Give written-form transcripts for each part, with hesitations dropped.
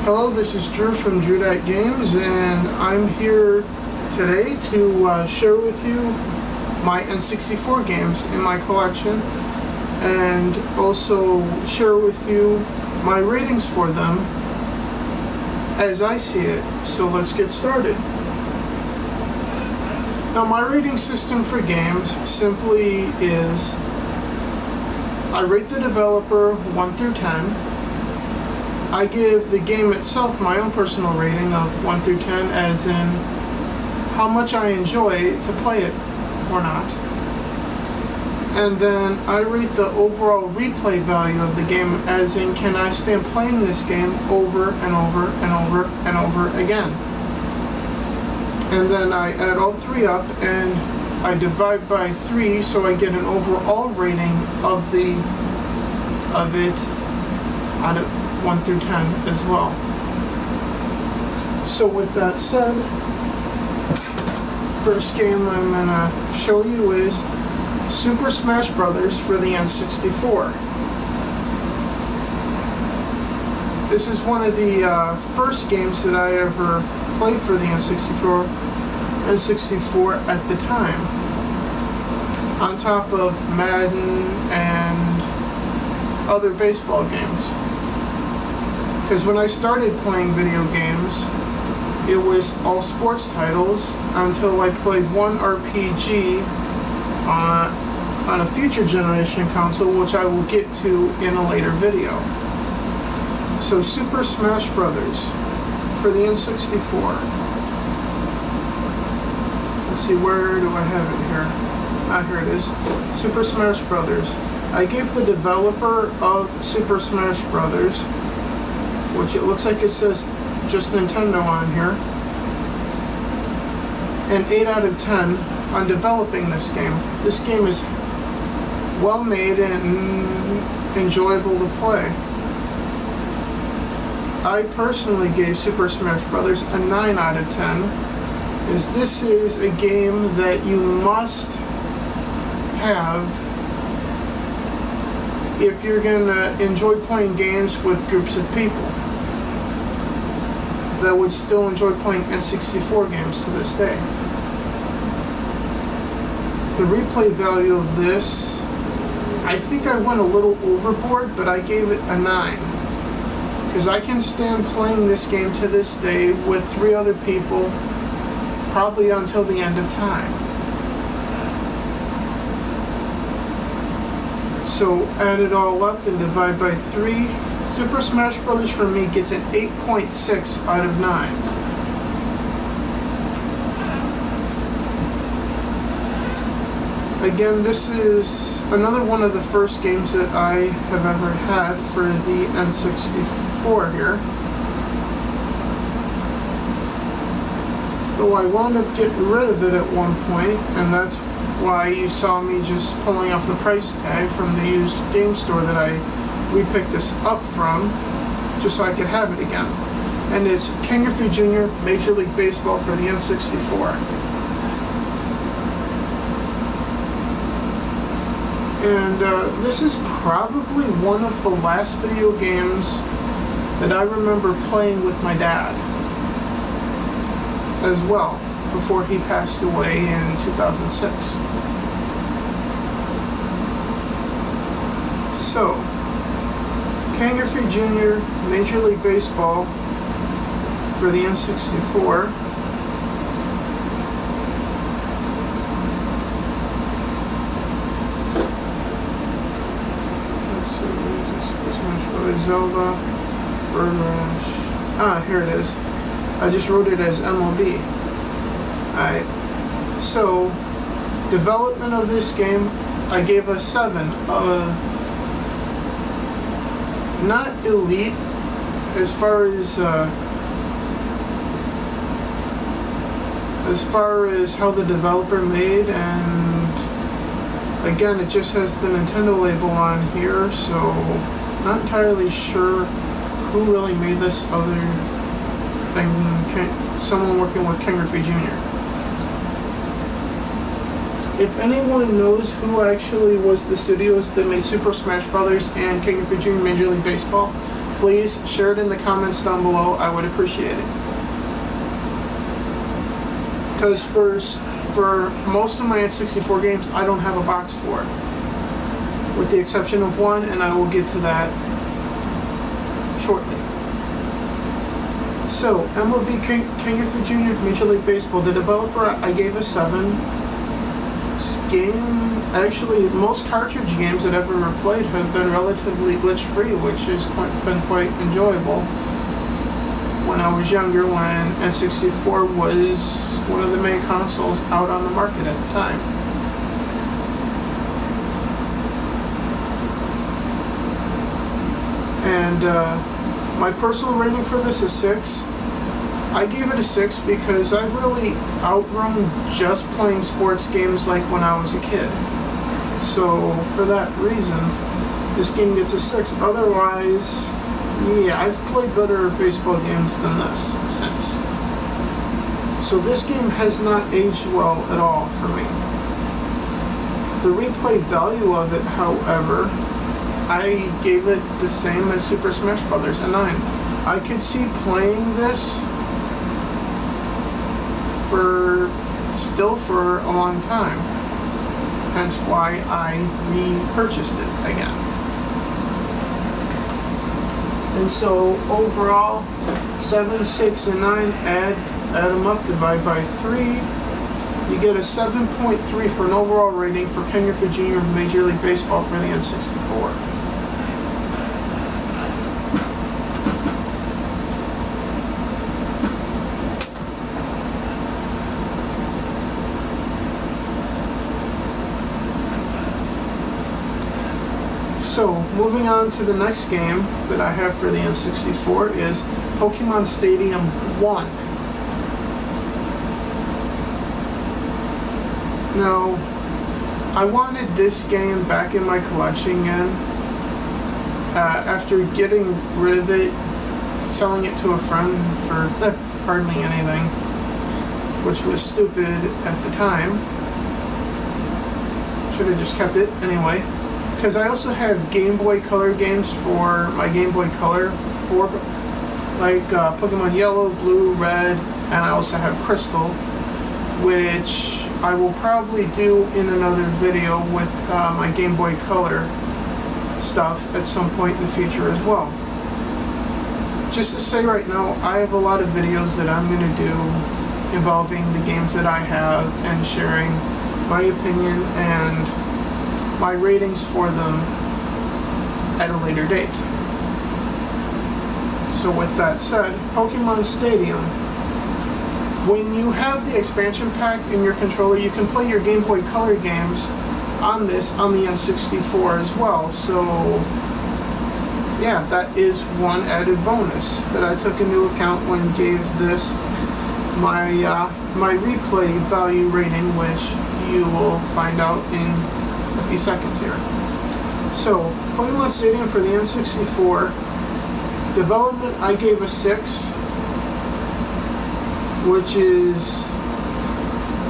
Hello, this is Drew from Drew.Games, and I'm here today to share with you my N64 games in my collection, and also share with you my ratings for them as I see it. So let's get started. Now, my rating system for games simply is I rate the developer 1 through 10. I give the game itself my own personal rating of 1 through 10, as in how much I enjoy to play it or not. And then I rate the overall replay value of the game, as in can I stand playing this game over and over and over and over again. And then I add all three up and I divide by 3, so I get an overall rating of it out of 1 through 10 as well. So with that said, first game I'm gonna show you is Super Smash Bros. For the N64. This is one of the first games that I ever played for the N64 at the time, on top of Madden and other baseball games. Because when I started playing video games, it was all sports titles until I played one RPG on a future generation console, which I will get to in a later video. So Super Smash Bros. For the N64. Let's see, where do I have it here? Ah, here it is. Super Smash Bros. I gave the developer of Super Smash Bros., which it looks like it says just Nintendo on here, an 8 out of 10 on developing this game. This game is well made and enjoyable to play. I personally gave Super Smash Bros. A 9 out of 10, as this is a game that you must have if you're going to enjoy playing games with groups of people that would still enjoy playing N64 games to this day. The replay value of this, I think I went a little overboard, but I gave it a 9. Because I can stand playing this game to this day with 3 other people, probably until the end of time. So add it all up and divide by 3. Super Smash Bros. For me gets an 8.6 out of 9. Again, this is another one of the first games that I have ever had for the N64 here. Though I wound up getting rid of it at one point, and that's why you saw me just pulling off the price tag from the used game store that we picked this up from, just so I could have it again. And it's King Griffey Jr. Major League Baseball for the N64. And this is probably one of the last video games that I remember playing with my dad as well, before he passed away in 2006. So, Ken Griffey Jr. Major League Baseball for the N64. Let's see, Zelda, Bird Rash. Ah, here it is. I just wrote it as MLB. Alright, so development of this game, I gave a 7. Not elite as far as how the developer made, and again, it just has the Nintendo label on here, so not entirely sure who really made this other than someone working with Ken Griffey Jr. If anyone knows who actually was the studios that made Super Smash Bros. And King Griffey Jr. Major League Baseball, please share it in the comments down below. I would appreciate it. Because for most of my N64 games, I don't have a box for it, with the exception of one, and I will get to that shortly. So, MLB King Griffey Jr. Major League Baseball, the developer I gave a 7. This game, actually, most cartridge games that I've ever played have been relatively glitch-free, which has been quite enjoyable. When I was younger, when N64 was one of the main consoles out on the market at the time. And my personal rating for this is 6. I gave it a 6 because I've really outgrown just playing sports games like when I was a kid. So for that reason, this game gets a 6. Otherwise, yeah, I've played better baseball games than this since. So this game has not aged well at all for me. The replay value of it, however, I gave it the same as Super Smash Bros. A 9. I could see playing this for a long time. Hence why I repurchased it again. And so overall, 7, 6, and 9, add them up, divide by 3. You get a 7.3 for an overall rating for Ken Griffey Jr. Major League Baseball for the N64. So, moving on to the next game that I have for the N64 is Pokemon Stadium 1. Now, I wanted this game back in my collection again. After getting rid of it, selling it to a friend for hardly anything, which was stupid at the time. Should have just kept it anyway. Because I also have Game Boy Color games for my Game Boy Color, like Pokemon Yellow, Blue, Red, and I also have Crystal, which I will probably do in another video with my Game Boy Color stuff at some point in the future as well. Just to say right now, I have a lot of videos that I'm going to do involving the games that I have and sharing my opinion and my ratings for them at a later date. So with that said, Pokemon Stadium. When you have the expansion pack in your controller, you can play your Game Boy Color games on this, on the N64 as well. So yeah, that is one added bonus that I took into account when gave this my replay value rating, which you will find out in a few seconds here. So, Pokemon Stadium for the N64. Development, I gave a 6, which is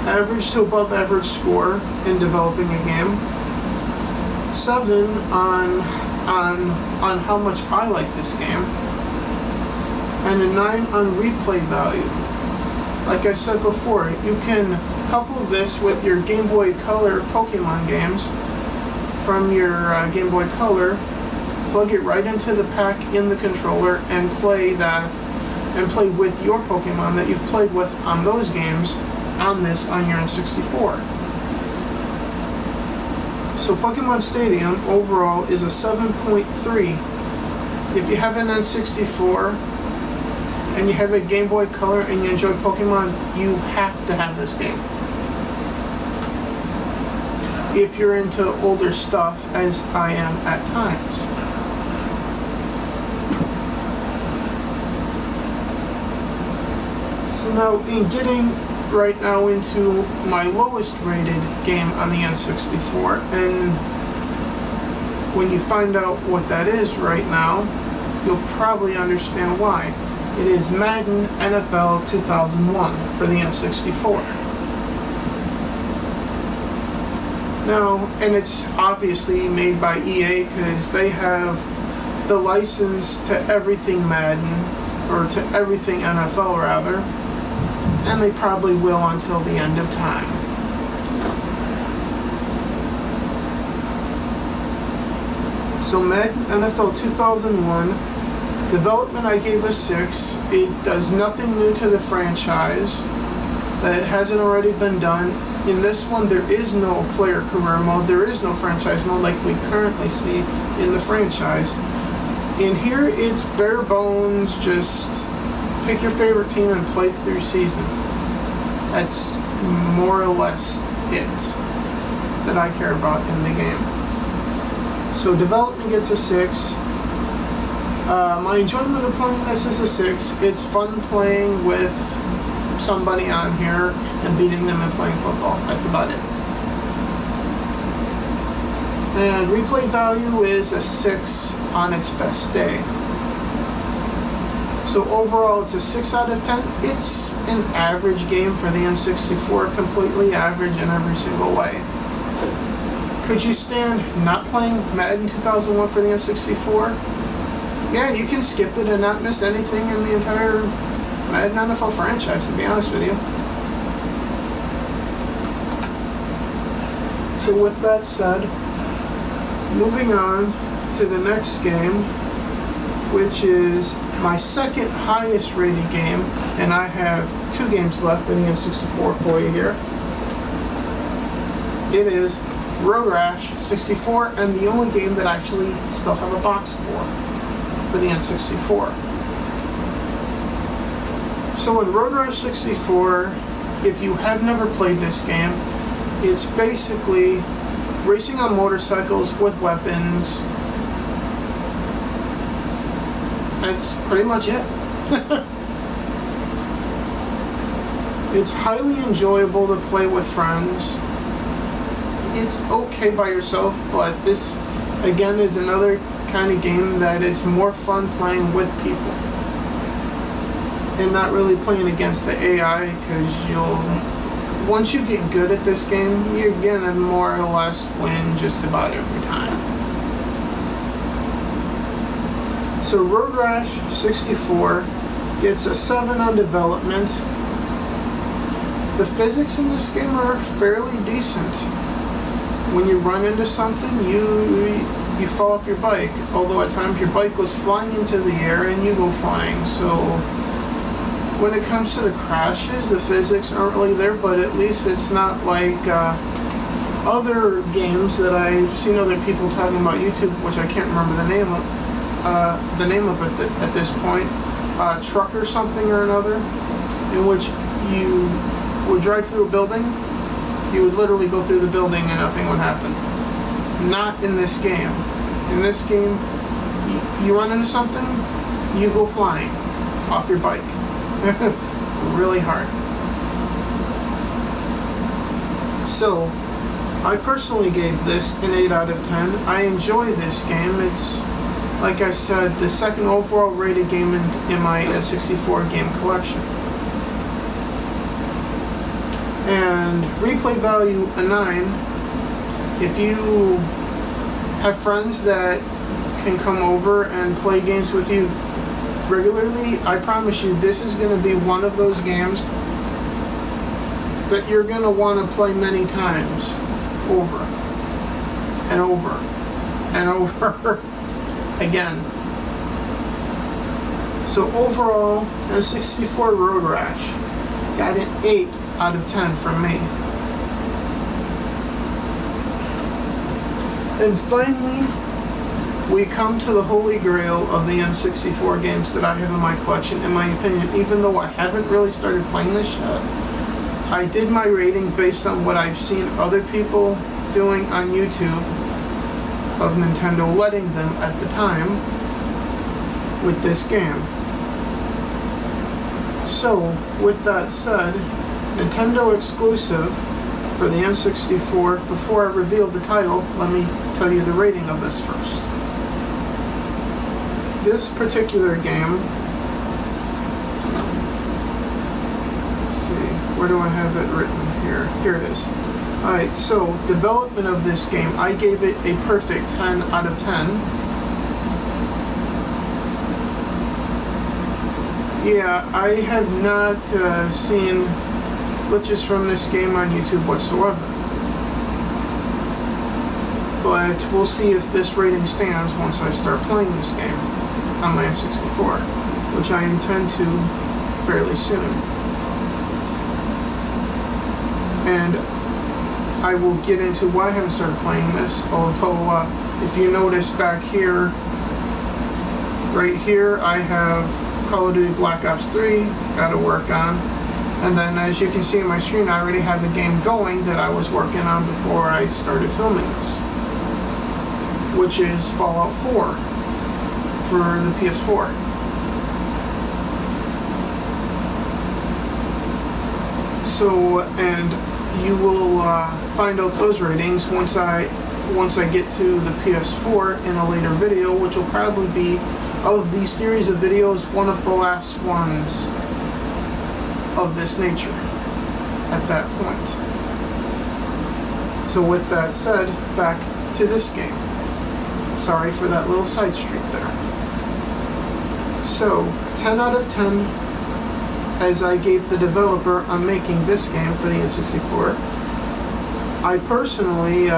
average to above average score in developing a game. 7 on how much I like this game. And a 9 on replay value. Like I said before, you can couple this with your Game Boy Color Pokemon games from your Game Boy Color, plug it right into the pack in the controller, and play that, and play with your Pokemon that you've played with on those games on this on your N64. So Pokemon Stadium overall is a 7.3. If you have an N64 and you have a Game Boy Color and you enjoy Pokemon, you have to have this game. If you're into older stuff, as I am at times. So now, in getting right now into my lowest rated game on the N64, and when you find out what that is right now, you'll probably understand why. It is Madden NFL 2001 for the N64. Now, and it's obviously made by EA because they have the license to everything Madden, or to everything NFL rather, and they probably will until the end of time. So Madden NFL 2001, development I gave a 6. It does nothing new to the franchise that hasn't already been done. In this one, there is no player career mode, there is no franchise mode like we currently see in the franchise. In here, it's bare bones, just pick your favorite team and play through season. That's more or less it that I care about in the game. So development gets a 6. My enjoyment of playing this is a 6. It's fun playing with somebody on here and beating them and playing football. That's about it. And replay value is a 6 on its best day. So overall, it's a 6 out of 10. It's an average game for the N64, completely average in every single way. Could you stand not playing Madden 2001 for the N64? Yeah, you can skip it and not miss anything in the entire Madden NFL franchise, to be honest with you. So with that said, moving on to the next game, which is my second highest rated game, and I have 2 games left in the N64 for you here. It is Road Rash 64, and the only game that I actually still have a box for the N64. So in Road Rash 64, if you have never played this game, it's basically racing on motorcycles with weapons. That's pretty much it. It's highly enjoyable to play with friends. It's okay by yourself, but this, again, is another kind of game that it's more fun playing with people. And not really playing against the AI, because once you get good at this game, you're gonna more or less win just about every time. So Road Rash 64 gets a 7 on development. The physics in this game are fairly decent. When you run into something, you fall off your bike, although at times your bike goes flying into the air and you go flying. So when it comes to the crashes, the physics aren't really there, but at least it's not like other games that I've seen other people talking about YouTube, which I can't remember the name of it at this point, Truck or something or another, in which you would drive through a building. You would literally go through the building and nothing would happen. Not in this game. In this game, you run into something, you go flying off your bike. Really hard. So, I personally gave this an 8 out of 10. I enjoy this game. It's, like I said, the second overall rated game in my N64 game collection. And replay value a 9. If you have friends that can come over and play games with you regularly, I promise you this is going to be one of those games that you're going to want to play many times over and over and over again. So overall, N64 Road Rash got an 8 out of 10 from me. And finally, we come to the Holy Grail of the N64 games that I have in my collection, in my opinion. Even though I haven't really started playing this yet, I did my rating based on what I've seen other people doing on YouTube of Nintendo letting them at the time with this game. So, with that said, Nintendo exclusive for the N64. Before I reveal the title, let me tell you the rating of this first. This particular game, let's see, where do I have it written here? Here it is. Alright, so development of this game, I gave it a perfect 10 out of 10. Yeah, I have not seen glitches from this game on YouTube whatsoever. But we'll see if this rating stands once I start playing this game on my N64, which I intend to fairly soon. And I will get into why I haven't started playing this, although if you notice back here, right here, I have Call of Duty Black Ops 3, got to work on. And then as you can see on my screen, I already have a game going that I was working on before I started filming this, which is Fallout 4 for the PS4. So, and you will find out those ratings once I get to the PS4 in a later video, which will probably be, of these series of videos, one of the last ones of this nature at that point. So with that said, back to this game. Sorry for that little side street there. So, 10 out of 10, as I gave the developer on making this game for the N64. I personally,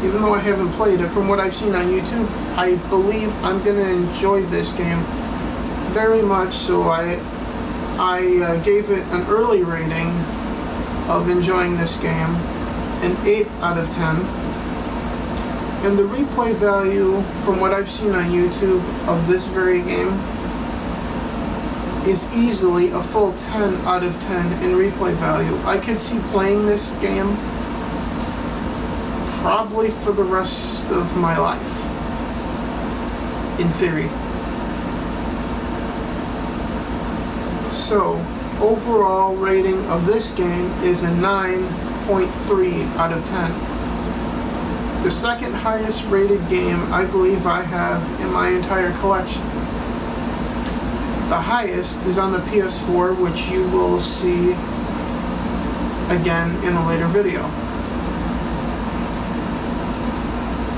even though I haven't played it, from what I've seen on YouTube, I believe I'm going to enjoy this game very much, so I gave it an early rating of enjoying this game, an 8 out of 10. And the replay value, from what I've seen on YouTube of this very game, is easily a full 10 out of 10 in replay value. I could see playing this game probably for the rest of my life, in theory. So, overall rating of this game is a 9.3 out of 10. The second highest rated game I believe I have in my entire collection. The highest is on the PS4, which you will see again in a later video.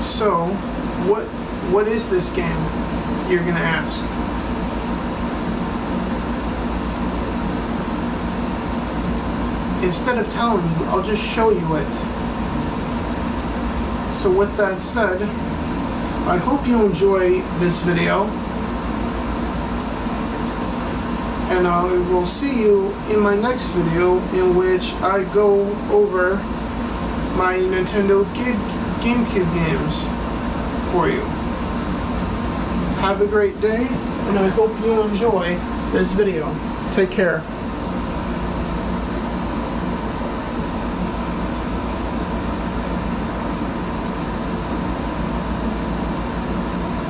So, what is this game, you're gonna ask? Instead of telling you, I'll just show you it. So with that said, I hope you enjoy this video, and I will see you in my next video, in which I go over my Nintendo GameCube games for you. Have a great day, and I hope you enjoy this video. Take care.